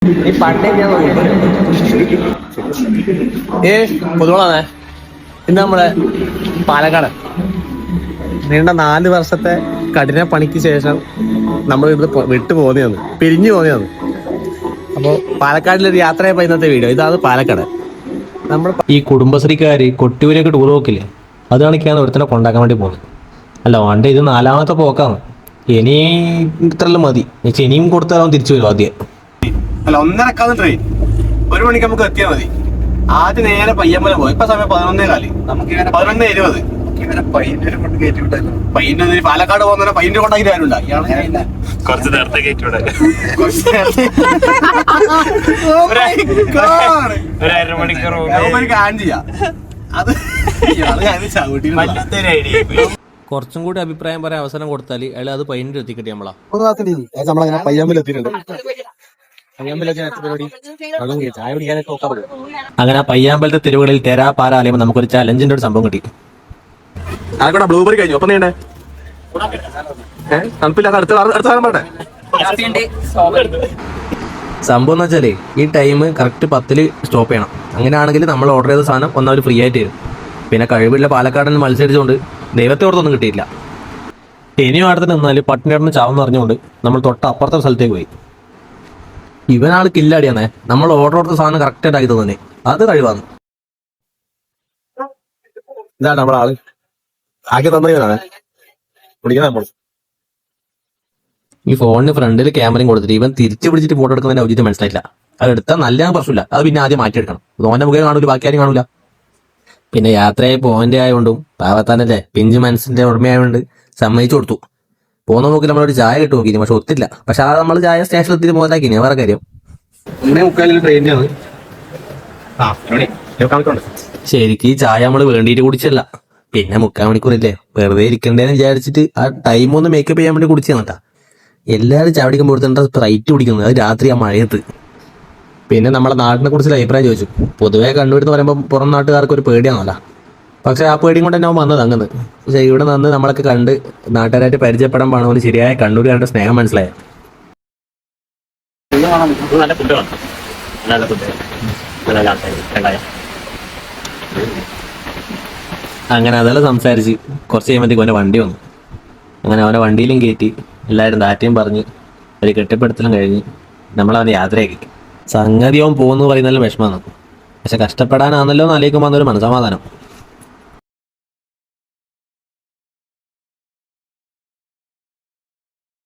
ഈ പണ്ടേ ഞാൻ പൊതുവളാണേ. ഇന്ന് നമ്മളെ പാലക്കാട് നീണ്ട 4 വർഷത്തെ കഠിന പണിക്ക് ശേഷം നമ്മൾ ഇവിടുന്ന് വിട്ടു പോന്നെയാണ്, പിരിഞ്ഞു പോന്നെയാണ്. അപ്പോൾ പാലക്കാടിലൊരു യാത്രയായപ്പോൾ ഇന്നത്തെ വീഡിയോ ഇതാണ്. പാലക്കാട് നമ്മൾ ഈ കുടുംബശ്രീക്കാർ കൊട്ടിയൂരൊക്കെ ടൂർ പോക്കില്ലേ, അത് കണക്കാണ് ഒരുത്തനെ കൊണ്ടാക്കാൻ വേണ്ടി പോകുന്നത്. അല്ല വേണ്ട, ഇത് 4ാമത്തെ പോക്കാണ്. ഇനി ഇത്രയെല്ലാം മതി. ഇനിയും കൊടുത്താലും തിരിച്ചു വരും ആദ്യം. അല്ല 1:30 ട്രെയിൻ, 1 മണിക്ക് നമുക്ക് എത്തിയാൽ മതി. ആദ്യം നേരെ പയ്യമ്പലം പോയി. ഇപ്പൊ സമയം 11:15. നമുക്ക് 11:20. പയ്യന്നൂർ പാലക്കാട് പോകുന്ന പയ്യന്റെ കൊണ്ടാക്കി ആരുണ്ടാ കുറച്ച് നേരത്തെ കയറ്റിവിടെ കുറച്ചും കൂടി അഭിപ്രായം പറയാൻ അവസരം കൊടുത്താൽ അയാൾ അത് പയ്യന്റെ എത്തിക്കിട്ടി നമ്മളാ. അങ്ങനെ പയ്യാമ്പലത്തെ തെരുവുകളിൽ തെരാ പാര അലയുമ്പോൾ നമുക്കൊരു ചലഞ്ചിന്റെ ഒരു സംഭവം കിട്ടി. ആയിക്കോട്ടെ, ബ്ലൂബെറി കഴിഞ്ഞു. ഒപ്പം നീണ്ടേ തണുപ്പില്ലാത്ത അടുത്ത സാധനം വേണ്ടേ? സംഭവം എന്ന് വെച്ചാല് ഈ ടൈം കറക്റ്റ് 10 സ്റ്റോപ്പ് ചെയ്യണം. അങ്ങനെയാണെങ്കിൽ നമ്മൾ ഓർഡർ ചെയ്ത സാധനം ഒന്നവർ ഫ്രീ ആയിട്ട് തരും. പിന്നെ കഴിവുള്ള പാലക്കാടിന് മത്സരിച്ചുകൊണ്ട് ദൈവത്തെ ഓർത്തൊന്നും കിട്ടിയില്ല. ഇനിയും അടുത്ത് നിന്നാൽ പട്ടിണിടന്ന് ചാവെന്ന് അറിഞ്ഞുകൊണ്ട് നമ്മൾ തൊട്ട് അപ്പുറത്തെ സ്ഥലത്തേക്ക് പോയി. ഇവനാൾ കില്ലാടിയാണേ. നമ്മൾ ഓർഡർ കൊടുത്ത സാധനം കറക്റ്റായിട്ട് ആക്കി തന്നെ, അത് കഴിവാന്ന്. ഇതാണ് നമ്മുടെ ആള് ആക്കി തന്നതാണ് പിടിക്കുന്നത് നമ്മൾ. ഈ ഫോണിന് ഫ്രണ്ടിൽ ക്യാമറയും കൊടുത്തിട്ട് ഇവൻ തിരിച്ചു പിടിച്ചിട്ട് ഫോട്ടോ എടുക്കുന്നതിന്റെ ഔചിത്യം മനസ്സിലായില്ല. അത് എടുത്താൽ നല്ല പ്രശ്നമില്ല, അത് പിന്നെ ആദ്യം മാറ്റിയെടുക്കണം. ഓന്റെ മുഖേ കാണൂല, ബാക്കി ആരും കാണൂല. പിന്നെ യാത്രയായി പോയിന്റ് ആയതുകൊണ്ടും പാവത്താനല്ലേ പിഞ്ചു മനസ്സിന്റെ ഉടമയായതുകൊണ്ട് സമ്മതിച്ചു കൊടുത്തു. പോകുന്ന നോക്കി നമ്മളൊരു ചായ കിട്ടു നോക്കി, പക്ഷെ ഒത്തില്ല. പക്ഷെ അത് നമ്മൾ ചായ സ്റ്റേഷനിൽ എത്തിയിട്ട് മുതലാക്കി വേറെ കാര്യം. 1:45 ട്രെയിനാണ്. ശരിക്കും ഈ ചായ നമ്മൾ വേണ്ടിയിട്ട് കുടിച്ചല്ല, പിന്നെ 3/4 മണിക്കൂറില്ലേ വെറുതെ ഇരിക്കണ്ടേന്ന് വിചാരിച്ചിട്ട് ആ ടൈം ഒന്ന് മേക്കപ്പ് ചെയ്യാൻ വേണ്ടി കുടിച്ചാൽ കേട്ടാ. എല്ലാവരും ചാവടിക്കുമ്പോൾ കൊടുത്തിട്ട് സ്പ്രൈറ്റ് കുടിക്കുന്നത്, അത് രാത്രി ആ മഴയത്ത്. പിന്നെ നമ്മളെ നാടിനെ കുറിച്ചുള്ള അഭിപ്രായം ചോദിച്ചു. പൊതുവെ കണ്ണൂർ എന്ന് പറയുമ്പോൾ പുറം നാട്ടുകാർക്ക് ഒരു പേടിയാണല്ല. പക്ഷെ ആ പേടിയും കൊണ്ട് തന്നെ അവൻ വന്നത് അങ്ങനെ. പക്ഷെ ഇവിടെ നിന്ന് നമ്മളൊക്കെ കണ്ട് നാട്ടുകാരായിട്ട് പരിചയപ്പെടാൻ പാടുമ്പോൾ ശരിയായ കണ്ണൂരുകാരുടെ സ്നേഹം മനസ്സിലായത്. അങ്ങനെ അതെല്ലാം സംസാരിച്ച് കുറച്ച് കഴിയുമ്പോഴത്തേക്കും അവൻ്റെ വണ്ടി വന്നു. അങ്ങനെ അവനെ വണ്ടിയിലും കയറ്റി എല്ലാവരും ദാറ്റയും പറഞ്ഞ് ഒരു കെട്ടിപ്പടുത്തലും കഴിഞ്ഞ് നമ്മളവനെ യാത്രയാക്കി. സംഗതി അവൻ പോകുന്നു പറയുന്നതിലും വിഷമമാണ്. പക്ഷെ കഷ്ടപ്പെടാനാണല്ലോ എന്ന് ആലോചിക്കുമ്പോൾ അതൊരു മനസ്സമാധാനം.